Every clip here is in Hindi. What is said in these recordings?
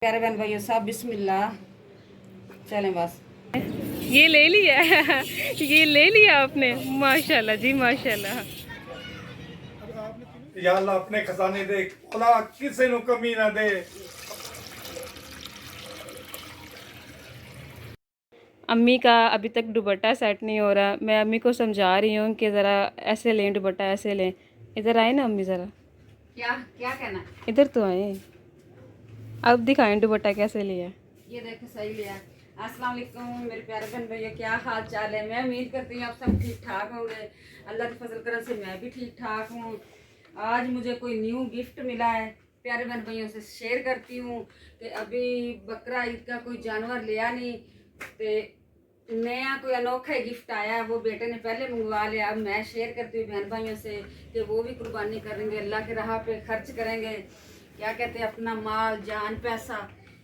प्यारे बहन भाइयों साहब बिस्मिल्लाह। चलें बस। ये ले लिया ये ले लिया आपने। माशाल्लाह जी माशाल्लाह। या अल्लाह अपने खजाने दे, खुला किसी नु कमी ना दे। अम्मी का अभी तक दुपट्टा सेट नहीं हो रहा। मैं अम्मी को समझा रही हूँ कि ज़रा ऐसे लें दुपट्टा, ऐसे लें। इधर आए ना अम्मी, ज़रा क्या क्या कहना? इधर तो आए। अब दिखाएं दुपट्टा कैसे लिया। ये देखो सही लिया। अस्सलाम वालेकुम मेरे प्यारे बहन भैया, क्या हाल चाल है? मैं उम्मीद करती हूँ आप सब ठीक ठाक होंगे। अल्लाह के फजल करम से मैं भी ठीक ठाक हूँ। आज मुझे कोई न्यू गिफ्ट मिला है, प्यारे बहन भैयों से शेयर करती हूँ कि अभी बकरा ईद का कोई जानवर लिया नहीं, तो नया कोई अनोखा गिफ्ट आया है, वो बेटे ने पहले मंगवा लिया। अब मैं शेयर करती हूँ बहन भाइयों से कि वो भी कुर्बानी करेंगे, अल्लाह की राह पे खर्च करेंगे, क्या कहते हैं, अपना माल जान पैसा।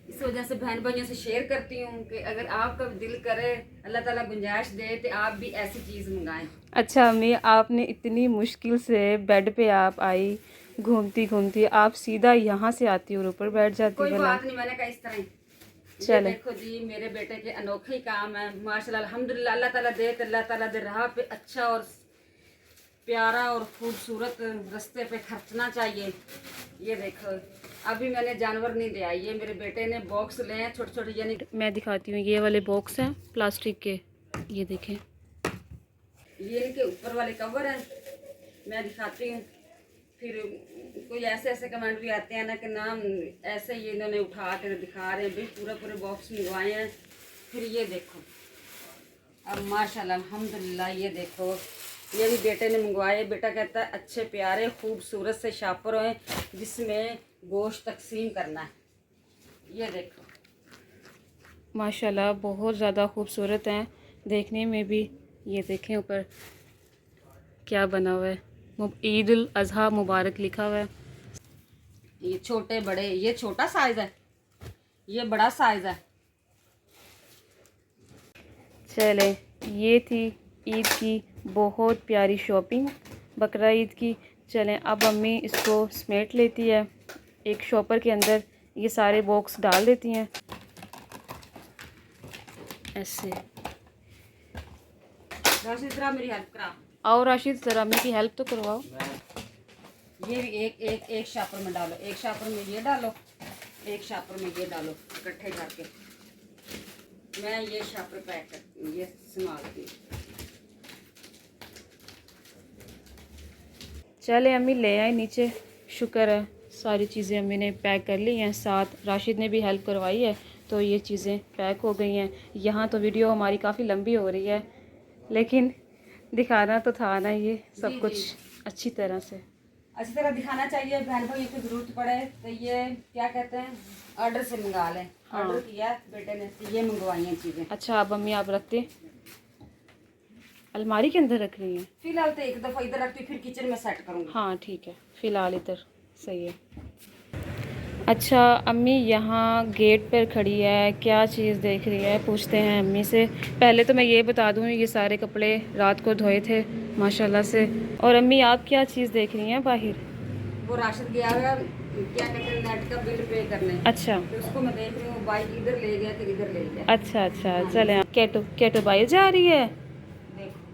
इस वजह से बहन भाइयों से शेयर करती हूँ कि अगर आपका दिल करे, अल्लाह ताला गुंजाइश दे, तो आप भी ऐसी चीज़ मंगाएं। अच्छा अम्मी, आपने इतनी मुश्किल से बेड पे आप आई, घूमती घूमती आप सीधा यहाँ से आती और ऊपर बैठ जाती। कोई भला बात नहीं, मैंने कहा इस तरह ही। ये चले। देखो जी, मेरे बेटे के अनोखे ही काम है माशाल्लाह अल्हम्दुलिल्लाह। अल्लाह ताला दे तो अल्लाह ताला दे राह पे अच्छा और प्यारा और खूबसूरत रास्ते पे खर्चना चाहिए। ये देखो, अभी मैंने जानवर नहीं ले आई, ये मेरे बेटे ने बॉक्स ले हैं छोटे छोटे, यानी मैं दिखाती हूँ, ये वाले बॉक्स हैं प्लास्टिक के, ये देखें। ये इनके ऊपर वाले कवर हैं। मैं दिखाती हूँ। फिर कोई ऐसे ऐसे कमेंट भी आते हैं ना कि नाम ऐसे ही इन्होंने उठा कर दिखा रहे हैं, भाई पूरे पूरे बॉक्स मंगवाए हैं। फिर ये देखो, अब माशाल्लाह अल्हम्दुलिल्लाह, ये देखो, ये भी बेटे ने मंगवाए। बेटा कहता है अच्छे प्यारे खूबसूरत से शापर हों जिसमें गोश्त तकसीम करना है। ये देखो माशाल्लाह बहुत ज़्यादा खूबसूरत हैं देखने में भी। ये देखें ऊपर क्या बना हुआ है, ईद उल अज़हा मुबारक लिखा हुआ है। ये छोटे बड़े, ये छोटा साइज़ है, ये बड़ा साइज़ है। चले, ये थी ईद की बहुत प्यारी शॉपिंग, बकरा ईद की। चलें अब अम्मी इसको समेट लेती है, एक शॉपर के अंदर ये सारे बॉक्स डाल देती हैं ऐसे। राशिद जरा मेरी हेल्प करा। आओ राशिद, ज़रा अम्मी की हेल्प तो करवाओ। ये भी एक एक एक शापर में डालो, एक शापर में ये डालो, एक शापर में ये डालो, इकट्ठे करके मैं ये शापर पैक करती हूँ, ये संभालती हूँ। चले अम्मी ले आए नीचे, शुक्र है सारी चीज़ें अम्मी ने पैक कर ली हैं, साथ राशिद ने भी हेल्प करवाई है, तो ये चीज़ें पैक हो गई हैं। यहाँ तो वीडियो हमारी काफ़ी लंबी हो रही है, लेकिन दिखाना तो था ना ये सब कुछ अच्छी तरह से। अच्छी तरह दिखाना चाहिए, बहन भाई को ज़रूरत पड़े तो ये क्या कहते हैं, ऑर्डर से मंगा लें। ऑर्डर किया बेटे ने तो ये मंगवाई हैं चीज़ें। अच्छा अब अम्मी आप रखते, अलमारी के अंदर रख रही हैं? फिलहाल तो एक दफ़ा इधर रखती हूँ, फिर किचन में सेट करूँगी। हाँ ठीक है, फ़िलहाल इधर सही है। अच्छा अम्मी यहाँ गेट पर खड़ी है, क्या चीज़ देख रही है, पूछते हैं अम्मी से। पहले तो मैं ये बता दूँ, ये सारे कपड़े रात को धोए थे माशाल्लाह से। और अम्मी आप क्या चीज़ देख रही हैं बाहर? वो राशन गया हुआ, क्या कहते हैं, नेट का बिल पे करने। अच्छा तो उसको मैं देख रही हूँ, बाइक इधर ले गया फिर इधर ले गया। अच्छा अच्छा। चले, केटो केटो बाहर जा रही है, देखो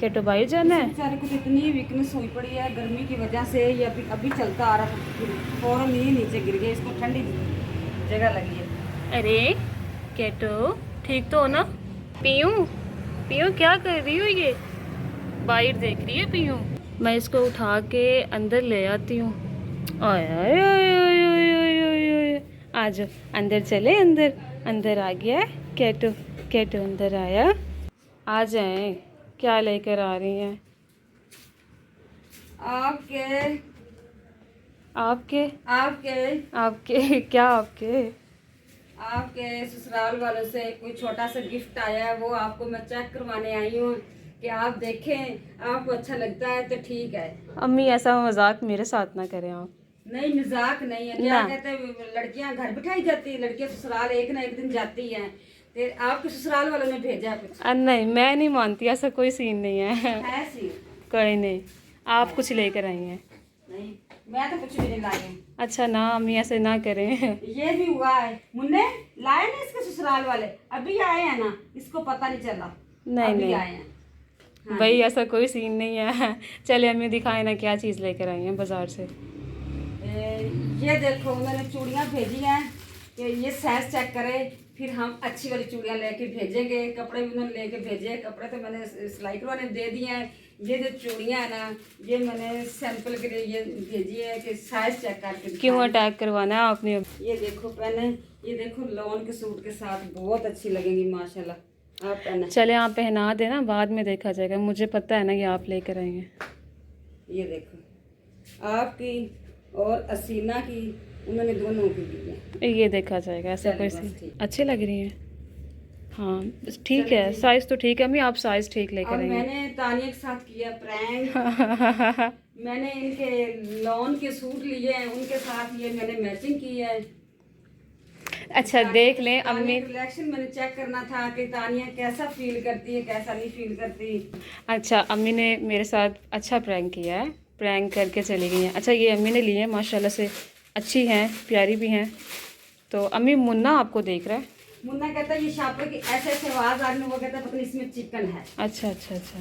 केटो बाहर जाना है। बेचारे को तो इतनी वीकनेस हुई पड़ी है गर्मी की वजह से, ये अभी अभी चलता आ रहा था, फिर फौरन ही नीचे गिर गया, इसको ठंडी जगह लगी है। अरे केटो ठीक तो हो ना? पीयूं पीयूं क्या कर रही हो, ये बाहर देख रही है पीयूं। मैं इसको उठा के अंदर ले आती हूँ। आ जाओ अंदर, चले अंदर। अंदर आ गया है केटो, केटो अंदर आया। आ जाए, क्या लेकर आ रही हैं? आपके आपके आपके आपके क्या आपके? आपके ससुराल वालों से कोई छोटा सा गिफ्ट आया है, वो आपको मैं चेक करवाने आई हूँ कि आप देखें, आपको अच्छा लगता है तो ठीक है। अम्मी ऐसा मजाक मेरे साथ ना करें आप। नहीं मजाक नहीं है, क्या कहते हैं, लड़कियां घर बिठाई जाती है, लड़कियां ससुराल एक ना एक दिन जाती हैं, तो आपके ससुराल वालों ने भेजा कुछ नहीं मैं नहीं मानती, ऐसा कोई सीन नहीं है। है सी? कोई नहीं, आप कुछ लेकर आई हैं। नहीं मैं तो कुछ भी नहीं लाई हूँ। अच्छा ना अम्मी ऐसे ना करें। ये भी हुआ है, मुन्ने लाए ना इसके ससुराल वाले, अभी आए हैं ना, इसको पता नहीं चला। नहीं अभी नहीं आए हैं। हाँ भाई जी। ऐसा कोई सीन नहीं है। चले अम्मी दिखाए ना क्या चीज़ लेकर आई हैं बाजार से। ये देखो उन्होंने चूड़ियाँ भेजी हैं कि ये साइज चेक करे, फिर हम अच्छी वाली चूड़ियाँ लेके भेजेंगे। कपड़े भी उन्होंने लेके भेजे हैं, कपड़े तो मैंने सिलाई करवाने दे दिए हैं। ये जो चूड़ियाँ है ना, ये मैंने सैंपल के लिए ये भेजी है कि साइज चेक करके क्यों दिखाएं। अटैक करवाना है आपने? ये देखो पहने, ये देखो लॉन के सूट के साथ बहुत अच्छी लगेंगी माशाल्लाह। आप पहने, चले आप पहना देना, बाद में देखा जाएगा। मुझे पता है ना कि आप लेकर आएंगे। ये देखो आपकी और असीना की, उन्होंने दोनों की दी है। ये देखा जाएगा, ऐसा चलो कोई बस सीन। ठीक। अच्छी लग रही है। हाँ बस ठीक चलो है, जी। साइज़ तो ठीक है अम्मी, आप साइज़ ठीक अब लेकर आएंगे। मैंने तानिया के साथ किया प्रैंक। मैंने इनके लॉन के सूट लिए हैं, उनके साथ ये मैंने मैचिंग की है। अच्छा देख लें अम्मी। रिलेक्शन मैंने चेक करना था कि तानिया कैसा फील करती है, कैसा नहीं फील करती। अच्छा अम्मी ने मेरे साथ अच्छा प्रैंक किया है, प्रैंक करके चली गई हैं। अच्छा ये अम्मी ने लिए हैं, माशाल्लाह से अच्छी हैं, प्यारी भी हैं। तो अम्मी मुन्ना आपको देख रहा है। मुन्ना कहता है ये शापर की ऐसे ऐसे आवाज आ रही है, वो कहता है पता नहीं इसमें चिकन है। अच्छा अच्छा अच्छा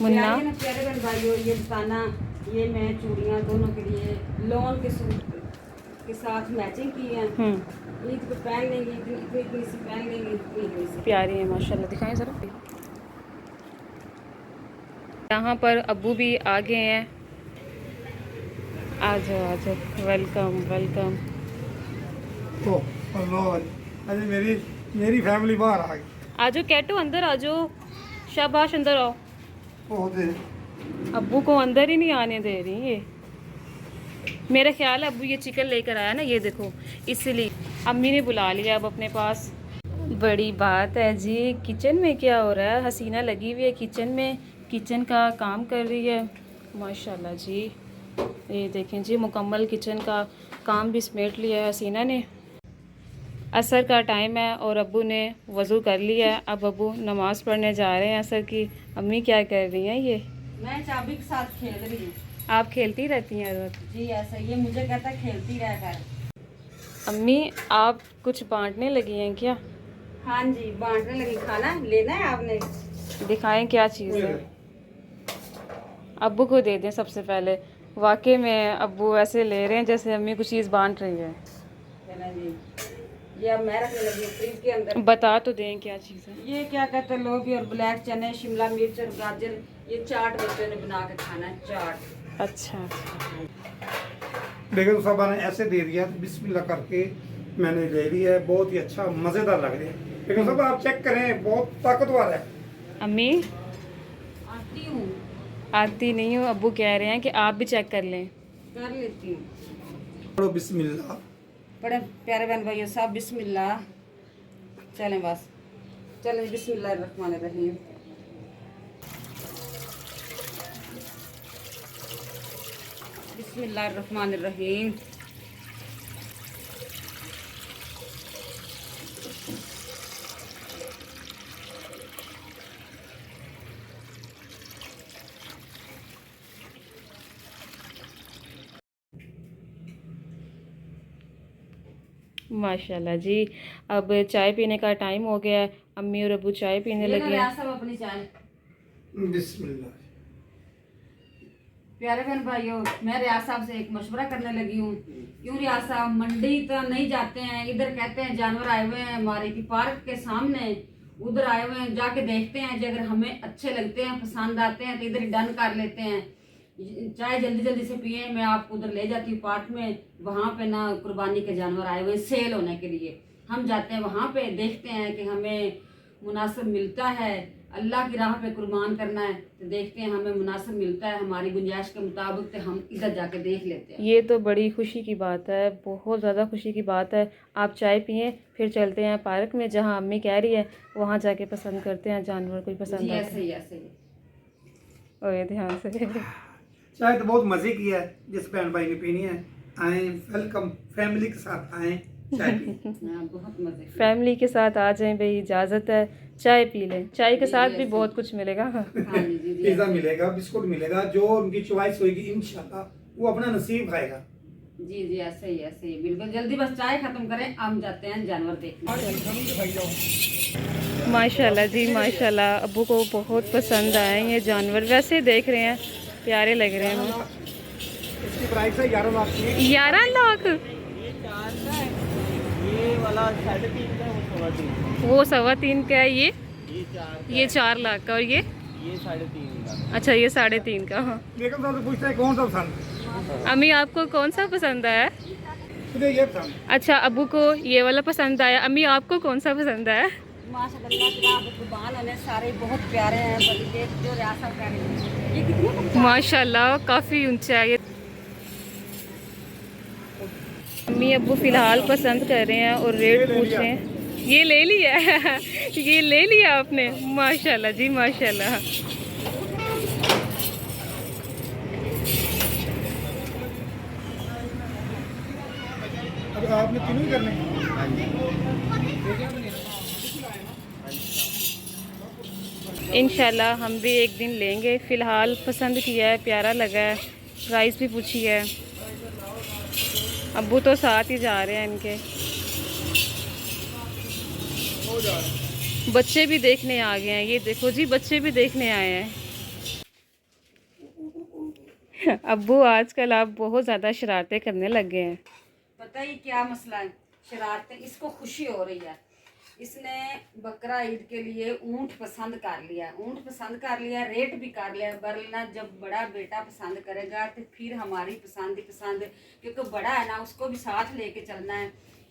मुन्ना। प्यारे ना प्यारे बहन भाइयों, ये बताना, ये मैं चूड़ियाँ दोनों के लिए लॉन के सूट के साथ मैचिंग की है। ईद को पहन लेंगी, इतनी इतनी इतनी सी पहन लेंगी, इतनी इतनी सी। प्यारी है माशाल्लाह, दिखाएं ज़रा। यहाँ पर अब्बू भी आ गए हैं। आ जाओ, वेलकम वेलकम। तो अरे मेरी मेरी फैमिली बाहर आ गई। आ जाओ कैटो, अंदर आ जाओ, शाबाश अंदर आओ। बहुत है। अब्बू को अंदर ही नहीं आने दे रही ये। मेरा ख्याल है अब्बू ये चिकन लेकर आया ना, ये देखो, इसलिए अम्मी ने बुला लिया अब अपने पास। बड़ी बात है जी। किचन में क्या हो रहा है? हसीना लगी हुई है किचन में, किचन का काम कर रही है माशाल्लाह जी। ये देखें जी, मुकम्मल किचन का काम भी समेट लिया है हसीना ने। असर का टाइम है और अब्बू ने वज़ू कर लिया है। अब अब्बू नमाज़ पढ़ने जा रहे हैं असर की। अम्मी क्या कर रही हैं? ये मैं चाबी के साथ खेल रही हूँ। आप खेलती रहती हैं रोज? जी ऐसा, ये मुझे कहता है खेलती रह कर। अम्मी आप कुछ बांटने लगी हैं क्या? हाँ जी, बांटने लगी। खाना लेना है आपने? दिखाएं क्या चीज़ है। अब्बू को दे दें सबसे पहले। वाकई में अब्बू ऐसे ले रहे हैं जैसे अम्मी कुछ चीज़ बांट रही है। चला जी, ये अब मैं रखने लगी हूँ फ्रिज के अंदर। बता तो दें क्या चीज़ है। ये क्या कहते हैं, लोबी और ब्लैक चने, शिमला मिर्च और गाजर, ये चाट बच्चों ने बना के खाना है, चाट। अच्छा अच्छा। लेकिन साहबा ने ऐसे दे दिया, बिस्मिल्लाह करके मैंने ले लिया है। बहुत ही अच्छा मज़ेदार लग रहा है। लेकिन साहब आप चेक करें, बहुत ताकतवर है। अम्मी आती हूँ, आती नहीं हूँ, अब्बू कह रहे हैं कि आप भी चेक कर लें। कर लेती हूँ। पढ़ो बिस्मिल्लाह। बड़े प्यारे बहन भाइयों साहब, बिस्मिल्लाह। चलें बस, चलें बिस्मिल्लाह रहमान रहीम। बिस्मिल्लाह रहमान रहीम। माशाल्लाह जी। अब चाय पीने का टाइम हो गया है। अम्मी और अब्बू चाय पीने ये लो लगे हैं। रियाज साहब अपनी चाय। बिस्मिल्लाह। प्यारे बहन भाइयों, मैं रियाज साहब से एक मशवरा करने लगी हूँ। क्यों रियाज साहब, मंडी तो नहीं जाते हैं, इधर कहते हैं जानवर आए हुए हैं हमारे की पार्क के सामने, उधर आए हुए हैं, जाके देखते हैं, जो अगर हमें अच्छे लगते हैं, पसंद आते हैं तो इधर ही डन कर लेते हैं। चाय जल्दी जल्दी से पिए, मैं आपको उधर ले जाती हूँ पार्क में। वहाँ पे ना कुर्बानी के जानवर आए हुए सेल होने के लिए, हम जाते हैं वहाँ पे, देखते हैं कि हमें मुनासिब मिलता है। अल्लाह की राह पे कुर्बान करना है तो देखते हैं हमें मुनासिब मिलता है हमारी गुंजाइश के मुताबिक, तो हम इधर जाके देख लेते हैं। ये तो बड़ी खुशी की बात है, बहुत ज़्यादा खुशी की बात है। आप चाय पिए, फिर चलते हैं पार्क में जहाँ अम्मी कह रही है, वहाँ जाके पसंद करते हैं जानवर, कोई पसंद जी आता ऐसे है। ही ऐसे ही। ओए ध्यान से। चाय तो बहुत मज़े की है, जिस बहन भाई ने पीनी है आए, वेलकम, फैमिली के साथ आए, चाय पी। हाँ, बहुत मजे की। फैमिली के साथ आ जाएं भाई, इजाज़त है, चाय पी लें। चाय के साथ भी बहुत कुछ मिलेगा। हाँ जी जी जी। पिज्जा मिलेगा, बिस्कुट मिलेगा, जो उनकी चॉइस होगी इंशाल्लाह वो अपना नसीब खाएगा। जी जी, ऐसे ही बिल्कुल। जल्दी बस चाय खत्म करें, हम जाते हैं जानवर देखने। माशाल्लाह जी माशाल्लाह, अब्बू को बहुत पसंद आए ये जानवर। वैसे देख रहे हैं प्यारे लग रहे हैं। इसकी प्राइस है 11 लाख की। 11 लाख? ये वाला 3.5 का, वो 3.25 का है। ये 4 लाख का। और ये 3.5 का। अच्छा, ये 3.5 का। हाँ। लेकिन साहब पूछते हैं कौन सा पसंद है? अम्मी आपको कौन सा पसंद आया? मुझे ये पसंद। अच्छा, अब्बू को ये वाला पसंद आया। अम्मी आपको कौन सा पसंद आया? माशाल्लाह सारे बहुत प्यारे हैं, बल्कि जो रियासत का है। ये कितने माशाल्लाह काफ़ी ऊंचा है ये। अम्मी अब्बू फ़िलहाल पसंद कर रहे हैं और रेट पूछ रहे हैं। ये ले लिया है। ये ले लिया आपने? माशाल्लाह जी माशाल्लाह। अब आपने तीनों ही करने हैं? इंशाल्लाह हम भी एक दिन लेंगे। फ़िलहाल पसंद किया है, प्यारा लगा है, प्राइस भी पूछी है। अब्बू तो साथ ही जा रहे हैं इनके। बच्चे भी देखने आ गए हैं। ये देखो जी, बच्चे भी देखने आए हैं। अब्बू आजकल आप बहुत ज़्यादा शरारतें करने लग गए हैं। पता ही क्या मसला है, शरारतें। इसको खुशी हो रही है, इसने बकरा ईद के लिए ऊंट पसंद कर लिया। ऊंट पसंद कर लिया, रेट भी कर लिया। वरना जब बड़ा बेटा पसंद करेगा तो फिर हमारी पसंद ही पसंद, क्योंकि बड़ा है ना, उसको भी साथ लेके चलना है।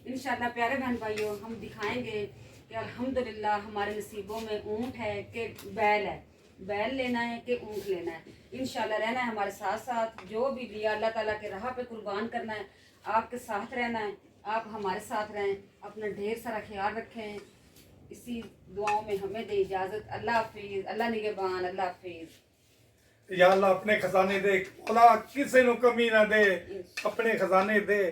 इंशाल्लाह प्यारे बहन भाइयों, हम दिखाएंगे कि अल्हम्दुलिल्लाह हमारे नसीबों में ऊंट है कि बैल है। बैल लेना है कि ऊंट लेना है, इंशाल्लाह रहना है हमारे साथ साथ। जो भी दिया अल्लाह ताला के राह पे कुर्बान करना है, आपके साथ रहना है, आप हमारे साथ रहें। अपना ढेर सारा ख्याल रखें। इसी दुआओं में हमें दे इजाज़त। अल्लाह हाफिज़, अल्लाह निगहबान, अल्लाह हाफिज़। या अल्लाह अपने खजाने दे, खुदा किसी को कमी ना दे, अपने खजाने दे।